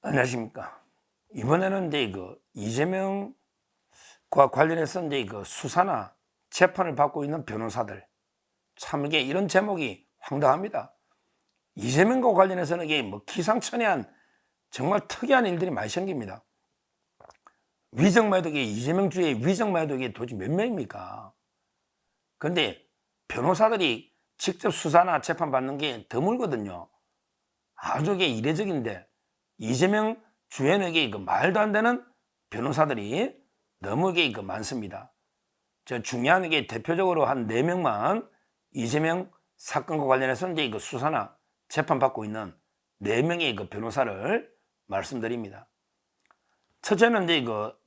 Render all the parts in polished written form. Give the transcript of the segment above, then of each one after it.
안녕하십니까. 이번에는 이재명과 관련해서 수사나 재판을 받고 있는 변호사들, 참 이게 이런 제목이 황당합니다. 이재명과 관련해서는 이게 기상천외한 정말 특이한 일들이 많이 생깁니다. 위정마에도 이재명 주의 위정마에도 도대체 몇 명입니까? 근데 변호사들이 직접 수사나 재판 받는 게 드물거든요. 아주 이례적인데 이재명 주연에게 말도 안 되는 변호사들이 너무 많습니다. 중요한 게 대표적으로 한 4명만 이재명 사건과 관련해서 수사나 재판받고 있는 4명의 변호사를 말씀드립니다. 첫째는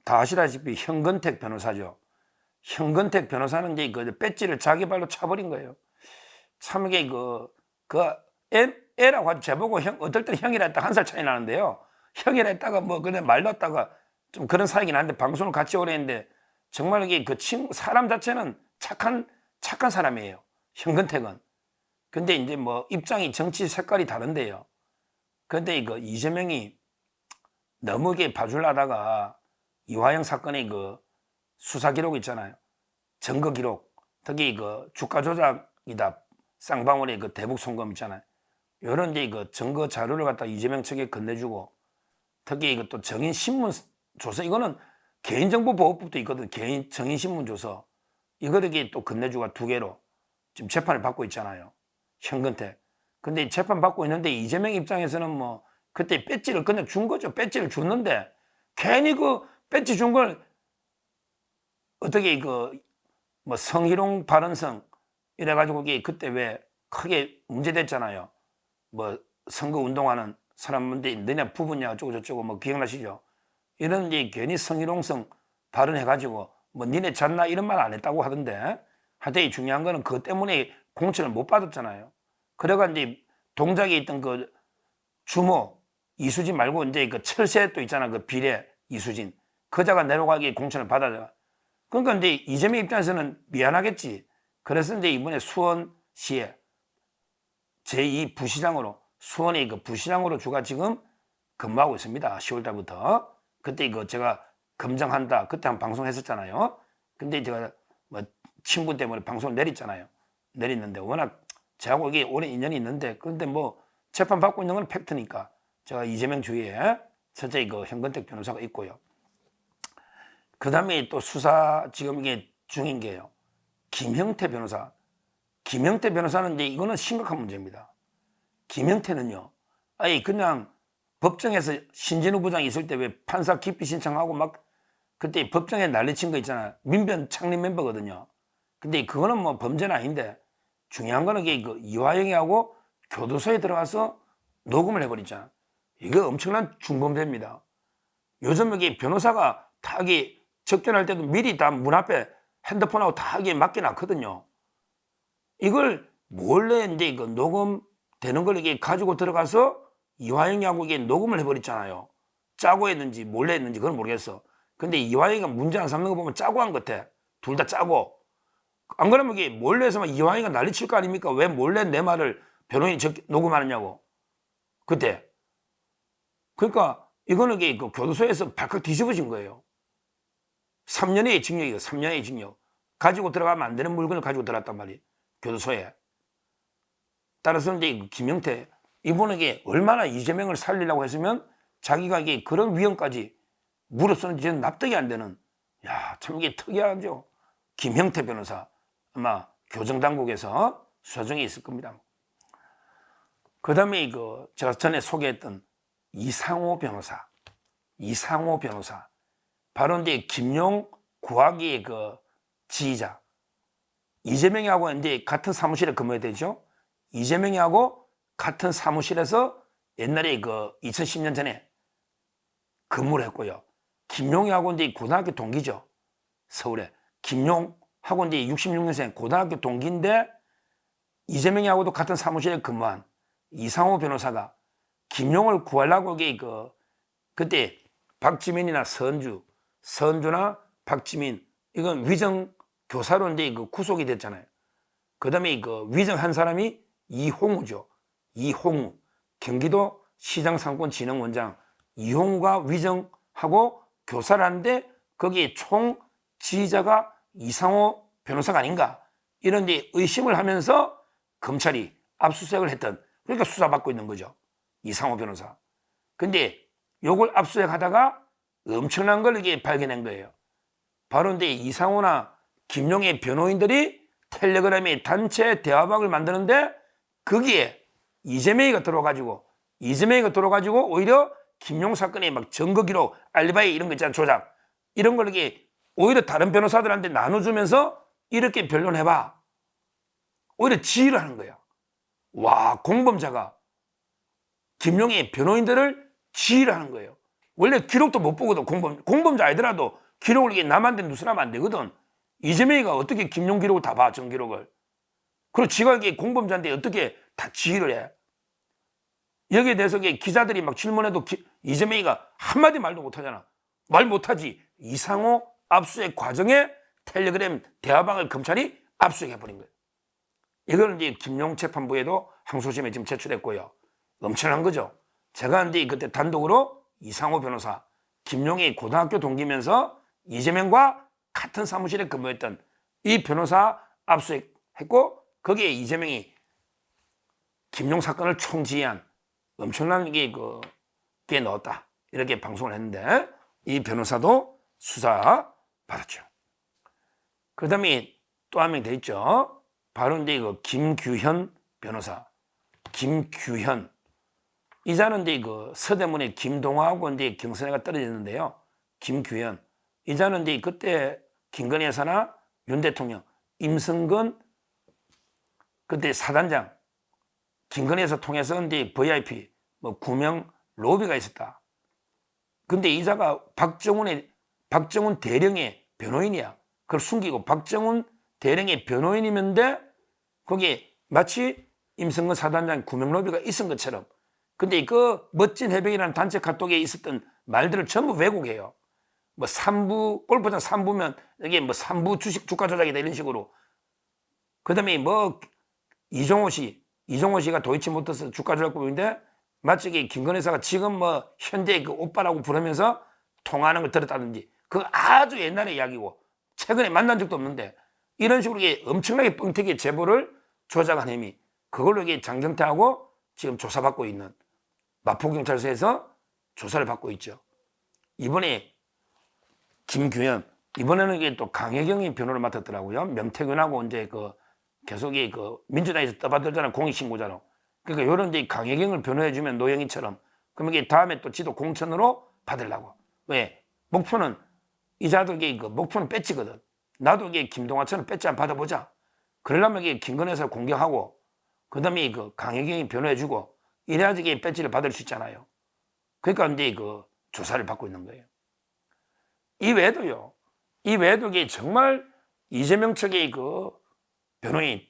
다 아시다시피 현근택 변호사죠. 현근택 변호사는 배지를 자기 발로 차버린 거예요. 참 이게 애라고 하죠. 제보고 어떨 때는 형이라 했다가 1살 차이 나는데요. 형이라 했다가 그냥 말 놨다가 좀 그런 사이긴 한데 방송을 같이 오래 했는데 정말 이게 사람 자체는 착한 사람이에요. 현근택은. 근데 이제 입장이 정치 색깔이 다른데요. 근데 이재명이 너무 봐주려다가 이화영 사건의 수사 기록 있잖아요. 증거 기록. 특히 주가 조작이다. 쌍방울의 대북 송금 있잖아요. 이런 증거 자료를 갖다 이재명 측에 건네주고 특히 또 정인신문 조서 이거는 개인정보보호법도 있거든. 정인신문 조서 이거를 또 건네주고 2개로 지금 재판을 받고 있잖아요. 현근택. 근데 재판 받고 있는데 이재명 입장에서는 그때 배지를 그냥 준 거죠. 배지를 줬는데 괜히 배지 준 걸 어떻게 성희롱 발언성 이래가지고 그때 왜 크게 문제됐잖아요. 선거 운동하는 사람인데 너네 부부냐 어쩌고 기억나시죠? 이런 괜히 성희롱성 발언해가지고 니네 잤나 이런 말 안 했다고 하던데 하여튼 중요한 거는 그것 때문에 공천을 못 받았잖아요. 그래가 이제 동작에 있던 주모 이수진 말고 이제 철새 또 있잖아. 비례 이수진 그자가 내려가기에 공천을 받아야. 그러니까 이제 이재명 입장에서는 미안하겠지. 그래서 이제 이번에 수원시에 제2부시장으로 수원의 부시장으로 주가 지금 근무하고 있습니다. 10월달부터. 그때 제가 검증한다. 그때 한 방송 했었잖아요. 근데 제가 친구 때문에 방송을 내렸는데 워낙 저하고 이게 오랜 인연이 있는데 그런데 재판 받고 있는 건 팩트니까 제가 이재명 주위에 첫째 현근택 변호사가 있고요. 그 다음에 또 수사 지금 이게 중인 게요. 김형태 변호사. 김형태 변호사는 이제 이거는 심각한 문제입니다. 김형태는요, 그냥 법정에서 신진우 부장이 있을 때 왜 판사 기피 신청하고 그때 법정에 난리친 거 있잖아요. 민변 창립 멤버거든요. 근데 그거는 범죄는 아닌데 중요한 거는 이화영이하고 교도소에 들어가서 녹음을 해버리잖아. 이거 엄청난 중범죄입니다. 요즘 변호사가 다 접견할 때도 미리 다 문 앞에 핸드폰하고 다 맡겨놨거든요. 이걸 몰래 이제 녹음되는 걸 가지고 들어가서 이화영이하고 녹음을 해버렸잖아요. 짜고 했는지 몰래 했는지 그건 모르겠어. 근데 이화영이가 문제 안 삼는 거 보면 짜고 한 것 같아. 둘 다 짜고. 안 그러면 몰래 해서 이화영이가 난리칠 거 아닙니까? 왜 몰래 내 말을 변호인이 녹음하느냐고. 그때. 그러니까 이거는 교도소에서 발칵 뒤집어진 거예요. 3년의 징역이에요. 3년의 징역. 가지고 들어가면 안 되는 물건을 가지고 들어갔단 말이에요. 교도소에. 따라서 이제 김형태 이분에게 얼마나 이재명을 살리려고 했으면 자기가 그런 위험까지 물었었는지 저는 납득이 안 되는. 참 이게 특이하죠. 김형태 변호사 아마 교정당국에서 수사 중에 있을 겁니다. 그 다음에 제가 전에 소개했던 이상호 변호사. 바로 이제 김용 구하기의 지휘자. 이재명이하고 이제 같은 사무실에 근무해야 되죠. 이재명이하고 같은 사무실에서 옛날에 2010년 전에 근무를 했고요. 김용이하고 이제 고등학교 동기죠. 서울에. 김용하고 이제 66년생 고등학교 동기인데 이재명이하고도 같은 사무실에 근무한 이상호 변호사가 김용을 구하려고 그때 박지민이나 선주나 박지민 이건 위정 교사로 이제 구속이 됐잖아요. 그 다음에 위정 한 사람이 이홍우죠. 이홍우 경기도 시장상권진흥원장 이용우가 위정하고 교사를 하는데 거기에 총 지휘자가 이상호 변호사가 아닌가 이런 데 의심을 하면서 검찰이 압수수색을 했던, 그러니까 수사받고 있는 거죠. 이상호 변호사. 근데 요걸 압수수색하다가 엄청난 걸 이게 발견한 거예요. 바로 이제 이상호나 김용의 변호인들이 텔레그램의 단체 대화방을 만드는데 거기에 이재명이가 들어가지고 오히려 김용 사건의 막 증거 기록, 알리바이 이런 거 있잖아, 조작 이런 걸 이게 오히려 다른 변호사들한테 나눠주면서 이렇게 변론해봐. 오히려 지휘를 하는 거야. 와, 공범자가 김용의 변호인들을 지휘를 하는 거예요. 원래 기록도 못 보거든. 공범자 아니더라도 기록을 이게 남한테 누설하면 안 되거든. 이재명이가 어떻게 김용 기록을 다 봐, 전 기록을. 그리고 지가 이게 공범자인데 어떻게 다 지휘를 해. 여기에 대해서 기자들이 막 질문해도 이재명이가 한마디 말도 못하잖아. 말 못하지. 이상호 압수수색 과정에 텔레그램 대화방을 검찰이 압수수색해버린 거예요. 이거는 이제 김용 재판부에도 항소심에 지금 제출했고요. 엄청난 거죠. 제가 이제 그때 단독으로 이상호 변호사, 김용이 고등학교 동기면서 이재명과 같은 사무실에 근무했던 이 변호사 압수수색했고 거기에 이재명이 김용 사건을 총지휘한 엄청난 게 넣었다. 이렇게 방송을 했는데 이 변호사도 수사 받았죠. 그 다음에 또 한 명 돼 있죠. 바로 이제 김규현 변호사. 김규현. 이자는 이제 서대문의 김동화하고 이제 경선회가 떨어졌는데요. 김규현. 이자는 이제 그때 김건희 여사나 윤 대통령, 임성근 그때 사단장, 김건희 여사 통해서 이제 VIP 뭐 구명 로비가 있었다. 근데 이자가 박정훈 대령의 변호인이야. 그걸 숨기고 박정훈 대령의 변호인이면데 거기에 마치 임성근 사단장 구명 로비가 있은 것처럼. 근데 그 멋진 해병이라는 단체 카톡에 있었던 말들을 전부 왜곡해요. 뭐 3부, 골프장 3부면 이게 뭐 3부 주가 조작이다 이런 식으로. 그 다음에 뭐 이종호 씨가 도이치모터스 주가 조작법인데 마치 김건희 여사가 지금 뭐 현재 그 오빠라고 부르면서 통화하는 걸 들었다든지 그거 아주 옛날의 이야기고 최근에 만난 적도 없는데 이런 식으로 이게 엄청나게 뻥튀기 제보를 조작한 혐의, 그걸로 이게 장경태하고 지금 조사받고 있는 마포경찰서에서 조사를 받고 있죠. 이번에 김규현, 이번에는 이게 또 강혜경이 변호를 맡았더라고요. 명태균하고 이제 계속 민주당에서 떠받들잖아, 공익신고자로. 그러니까 이런 이제 강혜경을 변호해주면 노영희처럼, 그러면 이게 다음에 또 지도 공천으로 받으려고. 왜? 목표는, 이자도 목표는 배지거든. 나도 김동화처럼 배지 한번 받아보자. 그러려면 김건희 여사를 공격하고, 그 다음에 강혜경이 변호해주고, 이래야지 배지를 받을 수 있잖아요. 그러니까 이제 조사를 받고 있는 거예요. 이 외에도 정말 이재명 측의 변호인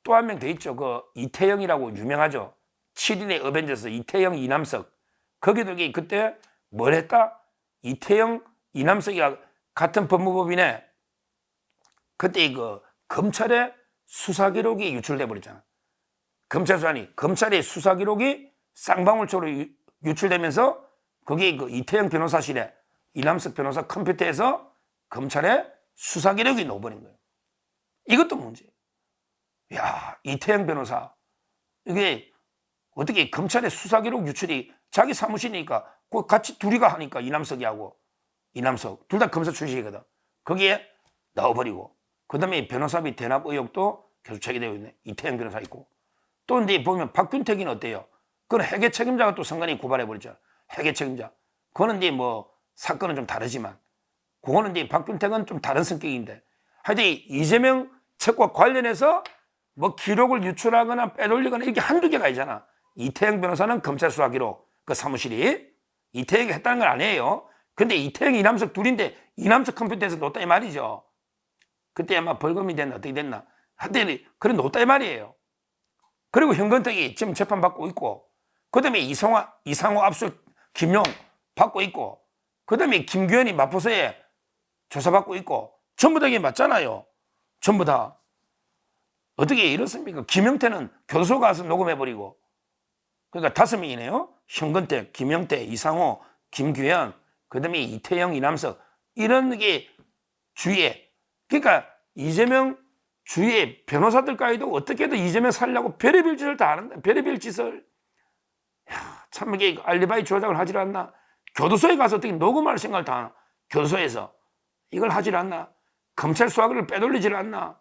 또 한 명 돼 있죠. 이태영이라고 유명하죠. 7인의 어벤져스 이태영, 이남석. 거기도 그때 뭘 했다? 이태영, 이남석이가 같은 법무법인에 그때 검찰의 수사 기록이 유출돼 버렸잖아. 검찰의 수사 기록이 쌍방울처로 유출되면서 거기 이태영 변호사실에 이남석 변호사 컴퓨터에서 검찰의 수사 기록이 넣어버린 거예요. 이것도 문제예요. 야, 이태영 변호사. 이게 어떻게 검찰의 수사 기록 유출이 자기 사무실이니까 같이 둘이가 하니까 이남석 둘 다 검사 출신이거든. 거기에 넣어버리고 그 다음에 변호사비 대납 의혹도 계속 제기되고 있네. 이태영 변호사 있고 또 근데 보면 박균택이는 어때요? 그건 회계 책임자가 또 선관위 고발해버렸죠. 회계 책임자. 그거는 이제 뭐 사건은 좀 다르지만 그거는 이제 박균택은 좀 다른 성격인데 하여튼 이재명 측과 관련해서 뭐 기록을 유출하거나 빼돌리거나 이렇게 한두 개가 아니잖아. 이태영 변호사는 검찰 수사 기록 그 사무실이 이태영이 했다는 건 아니에요. 근데 이태영, 이남석 둘인데 이남석 컴퓨터에서 놓았다 이 말이죠. 그때 아마 벌금이 됐나 어떻게 됐나. 하여튼 그래 놓았다 이 말이에요. 그리고 현근택이 지금 재판받고 있고 그 다음에 이상호 압수 김용 받고 있고 그 다음에 김규현이 마포서에 조사받고 있고 전부 다 이게 맞잖아요. 전부 다. 어떻게 이렇습니까? 김영태는 교도소 가서 녹음해버리고 그러니까 5명이네요. 현근택, 김영태, 이상호, 김규현, 그다음에 이태영, 이남석 이런 게 주위에 그러니까 이재명 주위의 변호사들까지도 어떻게든 이재명 살려고 별의별 짓을 다 하는다. 별의별 짓을 참 이게 알리바이 조작을 하질 않나. 교도소에 가서 어떻게 녹음할 생각을 다 하나. 교도소에서 이걸 하질 않나. 검찰 수사를 빼돌리질 않나.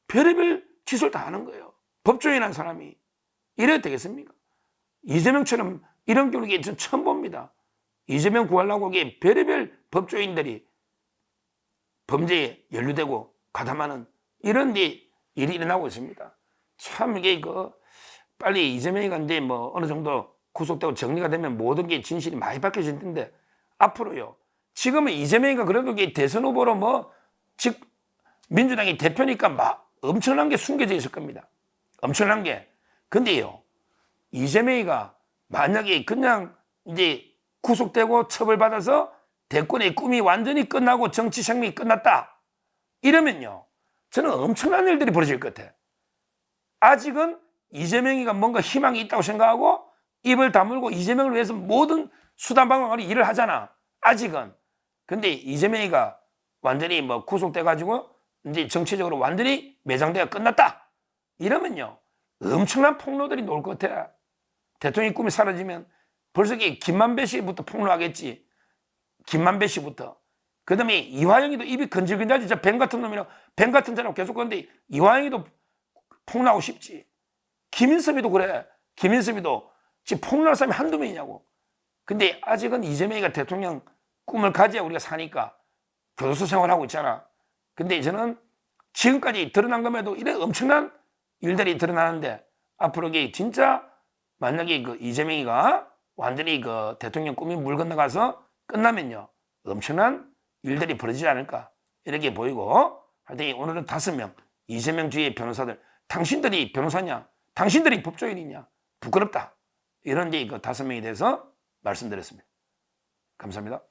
별의별 짓을 다 하는 거예요. 법조인한 사람이 이래도 되겠습니까? 이재명처럼 이런 경우는 전 처음 봅니다. 이재명 구하려고 이게 별의별 법조인들이 범죄에 연루되고 가담하는 이런 일이 일어나고 있습니다. 참 이게 빨리 이재명이가 이제 뭐 어느 정도 구속되고 정리가 되면 모든 게 진실이 많이 밝혀질 텐데 앞으로요. 지금은 이재명이가 그래도 대선 후보로 즉 민주당이 대표니까 막 엄청난 게 숨겨져 있을 겁니다. 엄청난 게. 근데요. 이재명이가 만약에 그냥 이제 구속되고 처벌받아서 대권의 꿈이 완전히 끝나고 정치 생명이 끝났다. 이러면요. 저는 엄청난 일들이 벌어질 것 같아. 아직은 이재명이가 뭔가 희망이 있다고 생각하고 입을 다물고 이재명을 위해서 모든 수단 방법으로 일을 하잖아. 아직은. 근데 이재명이가 완전히 구속돼가지고 이제 정치적으로 완전히 매장대가 끝났다. 이러면요. 엄청난 폭로들이 나올 것 같아. 대통령의 꿈이 사라지면 벌써 김만배 씨부터 폭로하겠지. 김만배 씨부터. 그 다음에 이화영이도 입이 건질건질하지. 저 뱀 같은 놈이랑 뱀 같은 자라고 계속 그러는데 이화영이도 폭로하고 싶지. 김인섭이도 그래. 김인섭이도 지금 폭로할 사람이 한두 명이냐고. 근데 아직은 이재명이가 대통령 꿈을 가져야 우리가 사니까 교도소 생활하고 있잖아. 근데 저는 지금까지 드러난 것에도 이런 엄청난 일들이 드러나는데 앞으로 이게 진짜 만약에 이재명이가 완전히 대통령 꿈이 물 건너가서 끝나면요. 엄청난 일들이 벌어지지 않을까 이렇게 보이고 하여튼 오늘은 5명 이재명 주위의 변호사들 당신들이 변호사냐? 당신들이 법조인이냐? 부끄럽다. 이런 이제 5명에 대해서 말씀드렸습니다. 감사합니다.